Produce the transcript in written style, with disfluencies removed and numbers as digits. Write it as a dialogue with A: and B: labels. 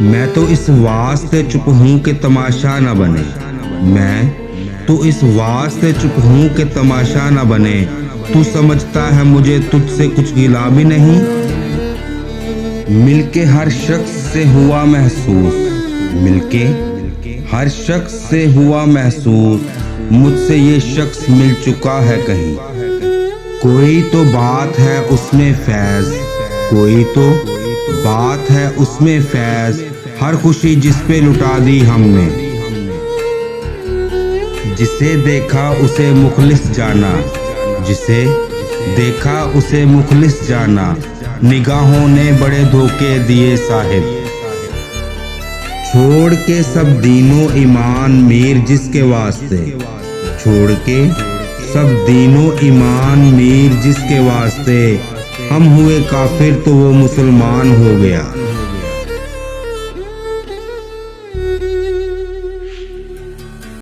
A: میں تو اس واسطے چپ ہوں کہ تماشا نہ بنے، میں تو اس واسطے چپ ہوں کہ تماشا نہ بنے، تو سمجھتا ہے مجھے تجھ سے کچھ گلا بھی نہیں۔ مل کے ہر شخص سے ہوا محسوس، مل کے ہر شخص سے ہوا محسوس، مجھ سے یہ شخص مل چکا ہے کہیں۔ کوئی تو بات ہے اس میں فیض، کوئی تو بات ہے اس میں فیض، ہر خوشی جس پہ لٹا دی ہم نے۔ جسے دیکھا اسے مخلص جانا، جسے دیکھا اسے مخلص جانا، نگاہوں نے بڑے دھوکے دیے صاحب۔ چھوڑ کے سب دین و ایمان میر جس کے واسطے، چھوڑ کے سب دین و ایمان میر جس کے واسطے، ہم ہوئے کافر تو وہ مسلمان ہو گیا۔